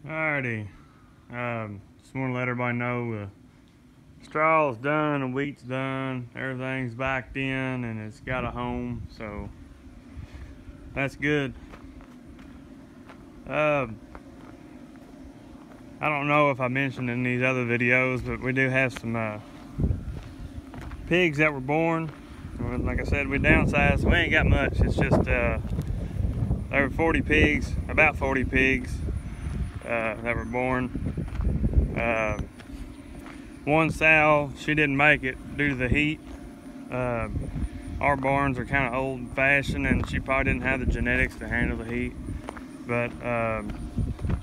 Alrighty, just want to let everybody know the straw's done, the wheat's done, everything's backed in, and it's got a home, so that's good. I don't know if I mentioned in these other videos, but we do have some pigs that were born. Like I said, we downsized. We ain't got much. It's just there were 40 pigs, about 40 pigs that were born. One sow, she didn't make it due to the heat. Our barns are kind of old-fashioned, and she probably didn't have the genetics to handle the heat. But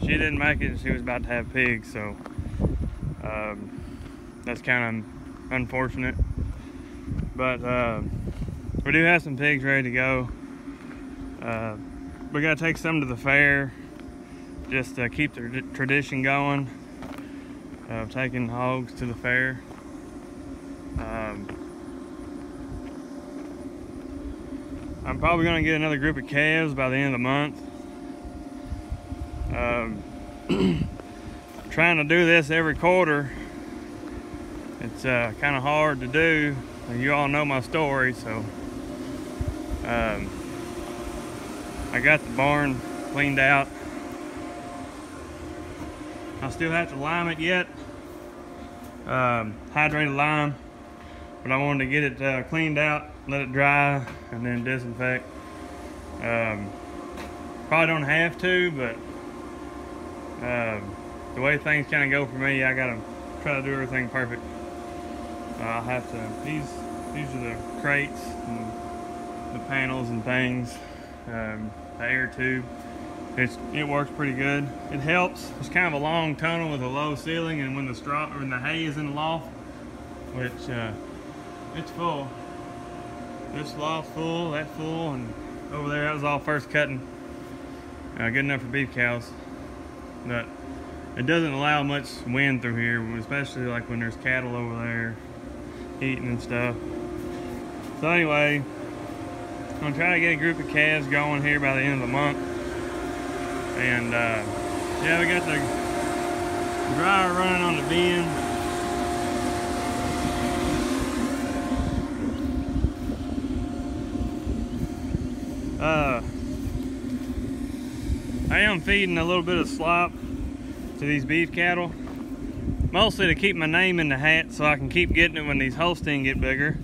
she didn't make it, and she was about to have pigs, so that's kind of unfortunate. But we do have some pigs ready to go. We gotta take some to the fair just to keep the tradition going of taking hogs to the fair. I'm probably gonna get another group of calves by the end of the month. Trying to do this every quarter, it's kind of hard to do. You all know my story, so I got the barn cleaned out. I still have to lime it yet, hydrated lime, but I wanted to get it cleaned out, let it dry, and then disinfect. Probably don't have to, but the way things kind of go for me, I gotta try to do everything perfect. I'll have to, these are the crates and the panels and things, the air tube. It works pretty good. It helps. It's kind of a long tunnel with a low ceiling, and when the hay is in the loft, which it's full. This loft's full, that full, and over there that was all first cutting. Good enough for beef cows, but it doesn't allow much wind through here, especially like when there's cattle over there eating and stuff. So anyway, I'm gonna try to get a group of calves going here by the end of the month. And yeah, we got the dryer running on the bin. I am feeding a little bit of slop to these beef cattle, mostly to keep my name in the hat so I can keep getting it when these Holstein get bigger.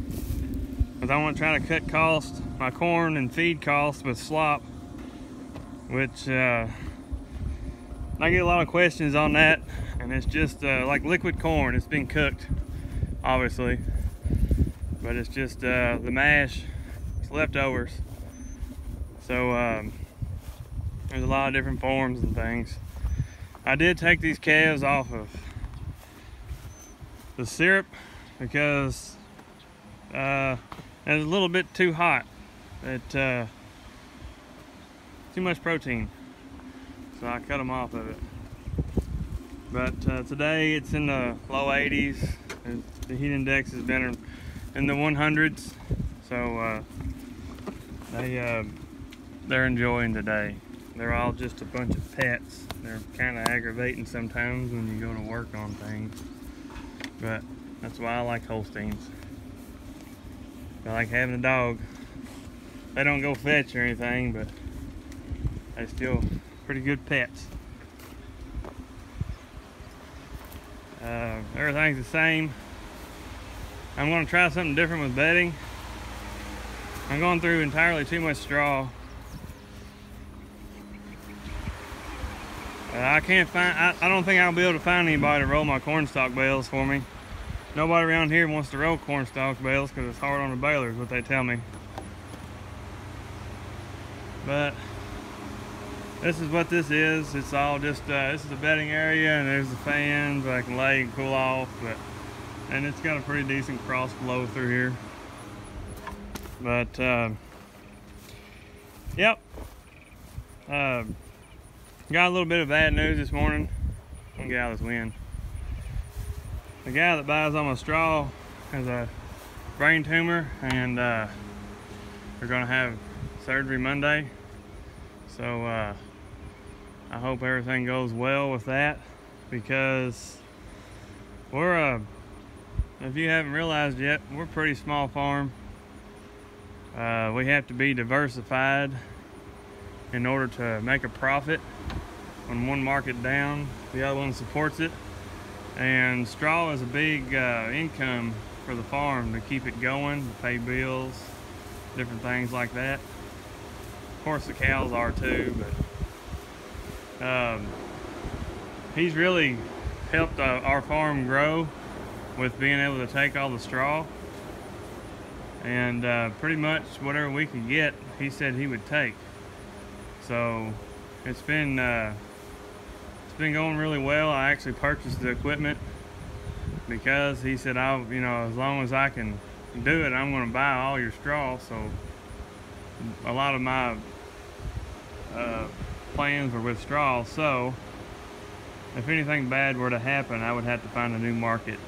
Because I want to try to cut costs, my corn and feed costs with slop, which I get a lot of questions on that. And it's just like liquid corn. It's been cooked, obviously, but it's just the mash, it's leftovers. So there's a lot of different forms and things. I did take these calves off of the syrup because it was a little bit too hot. Too much protein, so I cut them off of it. But today it's in the low 80s. The heat index has been in the 100s, so they're enjoying today. They're all just a bunch of pets. They're kind of aggravating sometimes when you go to work on things, but that's why I like Holsteins. I like having a dog. They don't go fetch or anything, but they're still pretty good pets. Everything's the same. I'm going to try something different with bedding. I'm going through entirely too much straw. I can't find, I don't think I'll be able to find anybody to roll my cornstalk bales for me. Nobody around here wants to roll cornstalk bales because it's hard on the balers, what they tell me. But this is what this is. It's all just, this is the bedding area, and there's the fans where I can lay and cool off. And it's got a pretty decent cross flow through here. But, yep. Got a little bit of bad news this morning. I'm gonna get out of this wind. The guy that buys all my straw has a brain tumor, and we're gonna have surgery Monday. So I I hope everything goes well with that, because we're if you haven't realized yet, we're a pretty small farm. We have to be diversified in order to make a profit. When one market down, the other one supports it. And straw is a big income for the farm to keep it going, to pay bills, different things like that. Of course the cows are too, but he's really helped our farm grow with being able to take all the straw. And pretty much whatever we could get, he said he would take. So it's been going really well. I actually purchased the equipment because he said, you know, as long as I can do it, I'm going to buy all your straw. So a lot of my plans were with straw. So if anything bad were to happen, I would have to find a new market,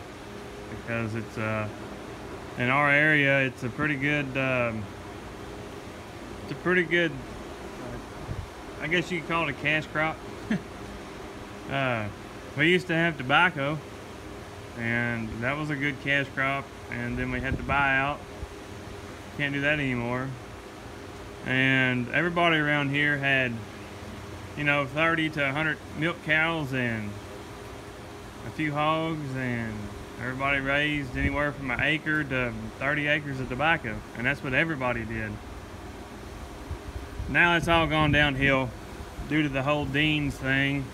because it's in our area, it's a pretty good, I guess you could call it a cash crop. We used to have tobacco, and that was a good cash crop, and then we had to buy out. Can't do that anymore. And everybody around here had, you know, 30 to 100 milk cows and a few hogs, and everybody raised anywhere from an acre to 30 acres of tobacco, and that's what everybody did. Now it's all gone downhill due to the whole Deans thing.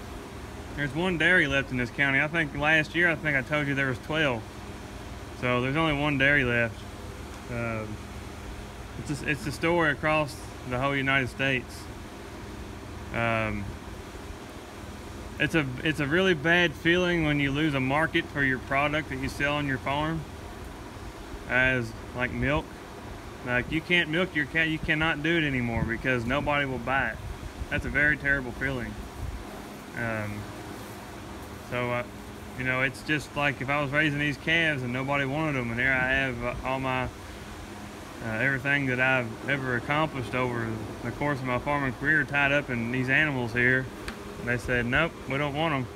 There's one dairy left in this county. I think last year, I told you there was 12. So there's only one dairy left. It's the story across the whole United States. It's a really bad feeling when you lose a market for your product that you sell on your farm, as like milk. Like, you can't milk your cat, you cannot do it anymore because nobody will buy it. That's a very terrible feeling. You know, it's just like if I was raising these calves and nobody wanted them, and there I have all my everything that I've ever accomplished over the course of my farming career tied up in these animals here. And they said, nope, we don't want them.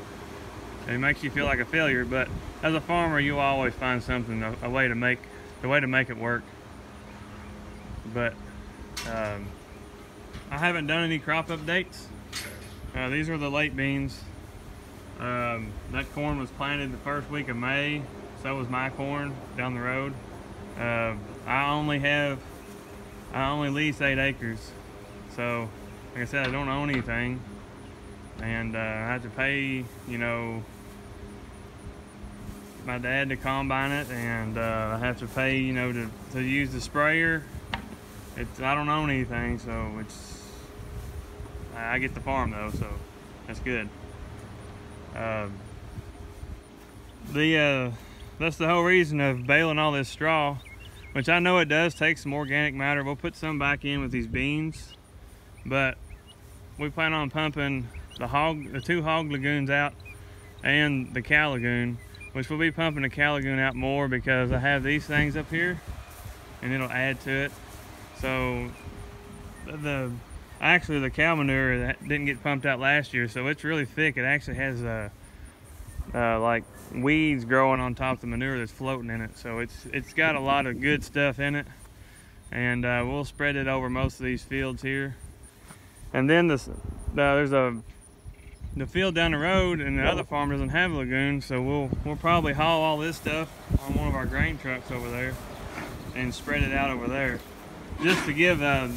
And it makes you feel like a failure, but as a farmer, you always find something, a way to make it work. But I haven't done any crop updates. These are the late beans. That corn was planted the first week of May. So was my corn down the road. I only lease 8 acres. So, like I said, I don't own anything. And I have to pay, you know, my dad to combine it, and I have to pay, you know, to use the sprayer. I don't own anything, so I get the farm though, so that's good. That's the whole reason of baling all this straw, which I know it does take some organic matter. We'll put some back in with these beans, but we plan on pumping the 2 hog lagoons out and the cow lagoon, which we'll be pumping the cow lagoon out more because I have these things up here and it'll add to it. So actually the cow manure that didn't get pumped out last year, so it's really thick. It actually has like weeds growing on top of the manure that's floating in it. So it's got a lot of good stuff in it, and we'll spread it over most of these fields here. And then there's the field down the road, and the other farm doesn't have a lagoon, so we'll probably haul all this stuff on one of our grain trucks over there and spread it out over there, just to give the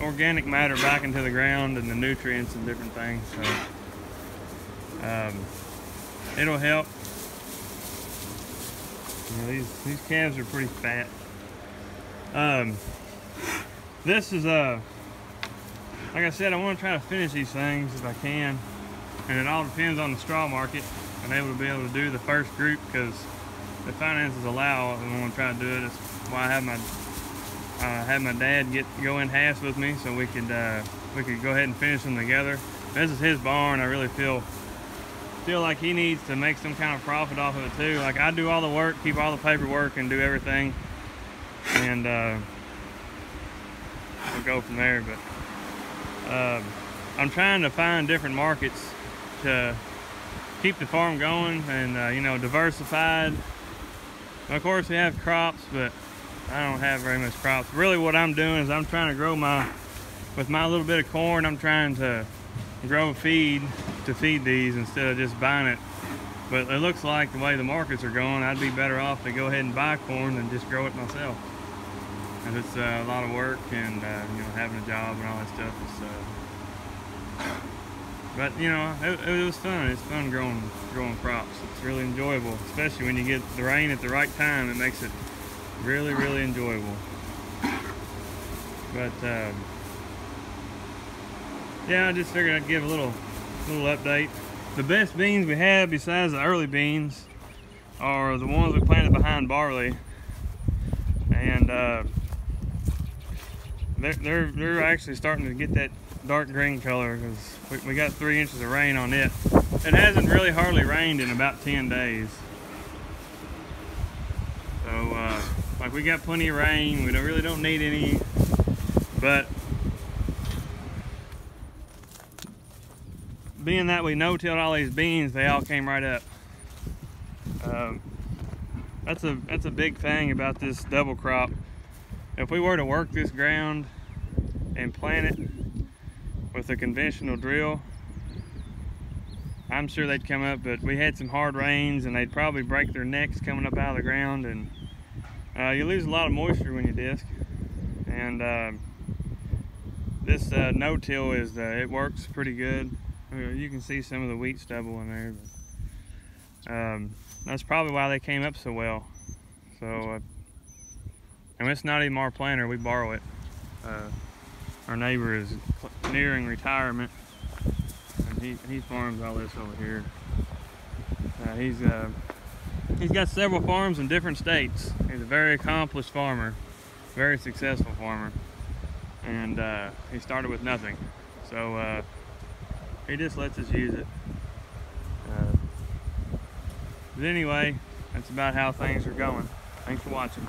organic matter back into the ground and the nutrients and different things. So it'll help. You know, these calves are pretty fat. This is like I said, I want to try to finish these things if I can, and it all depends on the straw market. I'm able to do the first group because the finances allow, and I want to try to do it. That's why I had my dad go in halves with me, so we could go ahead and finish them together. This is his barn. I really feel like he needs to make some kind of profit off of it too. Like, I do all the work, keep all the paperwork, and do everything, and we'll go from there. But I'm trying to find different markets to keep the farm going and you know, diversified. Of course we have crops, but I don't have very much crops. Really what I'm doing is I'm trying to grow with my little bit of corn, I'm trying to grow feed to feed these instead of just buying it. But it looks like the way the markets are going, I'd be better off to go ahead and buy corn than just grow it myself. And it's a lot of work and you know, having a job and all that stuff. But you know, it was fun. It's fun growing crops. It's really enjoyable, especially when you get the rain at the right time. It makes it really enjoyable. But yeah, I just figured I'd give a little update. The best beans we have besides the early beans are the ones we planted behind barley, and they're actually starting to get that dark green color because we got 3 inches of rain on it. It hasn't really hardly rained in about 10 days. So like, we got plenty of rain. We really don't need any, but being that we no-tilled all these beans, they all came right up. That's a big thing about this double crop. If we were to work this ground and plant it with a conventional drill, I'm sure they'd come up, but we had some hard rains and they'd probably break their necks coming up out of the ground, and you lose a lot of moisture when you disc. And this no-till it works pretty good. You can see some of the wheat stubble in there, but that's probably why they came up so well. So and it's not even our planter, we borrow it. Our neighbor is nearing retirement, and he farms all this over here. He's got several farms in different states. He's a very accomplished farmer, very successful farmer, and he started with nothing. So he just lets us use it. But anyway, that's about how things are going. Thanks for watching.